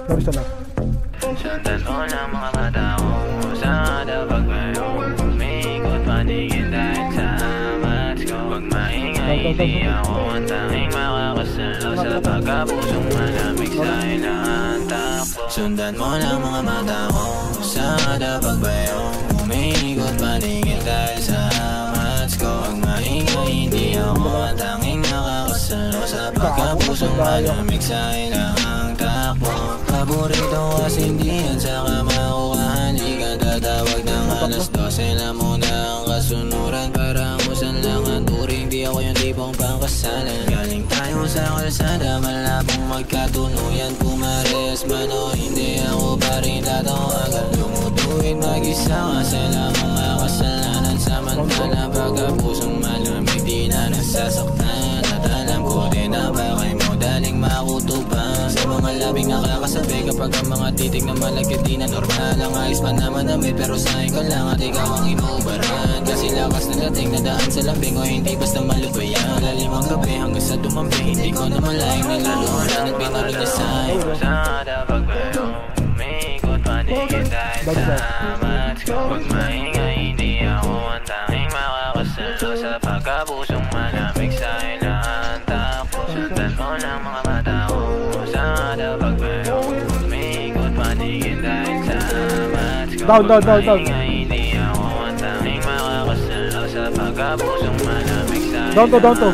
Kamusta na? Sundan mo ng mga mata ko sa dabag ngayon. Umikot paningin dahil sa amats ko. Huwag maingay, hindi ako ang tanging makakasalo sa pagkapusong malamig sa ilang takbo. Sundan mo ng mga mata ko sa dabag ngayon. Umikot paningin dahil sa amats ko. Huwag maingay, hindi ako ang tanging makakasalo sa pagkapusong malamig sa ilang takbo. Paborito kasi hindi yan sa kamakukahan. Ika tatawag ng alas 12 na muna ang kasunuran. Parang usan lang ang turing, di ako yung tipong pangkasalan. Galing tayo sa kalsada, malabong magkatunuyan. Pumares man o hindi, ako pa rin tatawagan. Lumutuin mag-isa kasi lamang makasalanan. Samantala pagkapusong malamig, di na nasasaktan. At alam ko din na bakay mo daling makutupan. Sa mga labing nakakasabi kapag ang mga titig na malagkat di na normal. Ang ayos pa naman namin pero sa'yo ko lang at ikaw ang inuubaran. Kasi lakas na dating na daan sa lambing o hindi basta malubayan. Lalim ang gabi hanggang sa dumampi, hindi ko na malayang nilaluran at binulog niya sa'yo. Sa dabag ngayon, umikot panigid dahil sa amats ko. Huwag maingay, hindi ako ang tanging makakasalo sa pagkapusong malamig sa ilang takbo. Sundan mo ng mga mata ko sa dabag ngayon. Umikot panigid dahil sa amats ko. Down. Hindi ako ang tanging makakasalo sa pagkapusong malamig sa Down to. ilang takbo.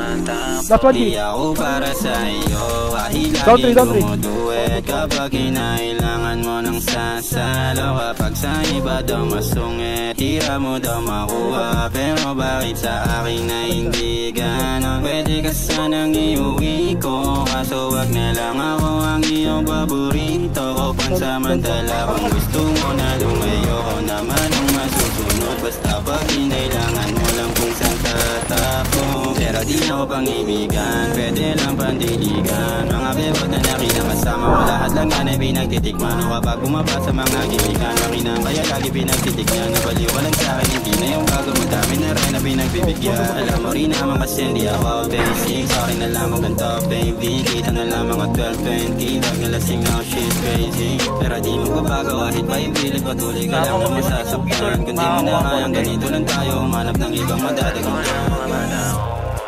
Last one, Di ako para sa iyo, kahit Down lagi three. dumuduwet. Kapag kinailangan mo ng sasalo, kapag sa iba daw masungit, hira mo daw makuha. Pero bakit sa akin na hindi ganon? Pwede ka sanang iuwi ko, kaso wag na lang ako ang iyong paborito ko. Pansamantala kung gusto mo na lumayo ko naman ang masusunod. Basta pag kinailangan mo lang kung saan tatako. Pero di ako pang-ibigan, pwede lang pandiligan. Mga bebot na nakita kasama mo, lahat lang yan ay pinagtitikman. O kapag bumaba sa mga gilikan, makinang kaya lagi pinagtitikman. Nabaliwalan sa akin, hindi na yung bago mo, dami na rin na pinagbibigyan. Alam mo rin naman kasi hindi ako basic. Sa akin na lamang ganito baby, kita na lamang at 12-20. Pag nalasing ako she's crazy, pero di magbabago kahit pa ipilit. Patuloy ka lang na masasakyan. Kung di mo na kayang ganito lang tayo, humanap ng ibang madadagang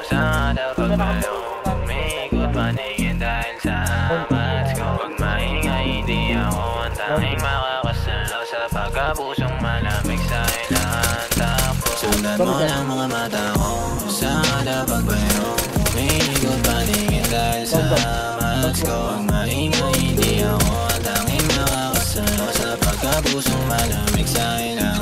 sa dabag ngayon. Umikot paningin dahil sa amats ko. Huwag maingay, hindi ako ang tanging makakasalo sa pagkapusong malamig sa ilang takbo. Sundan mo ng mga mata ko sa dabag ngayon. Umikot paningin dahil sa amats ko. Huwag maingay, hindi ako ang tanging makakasalo sa pagkapusong malamig sa ilang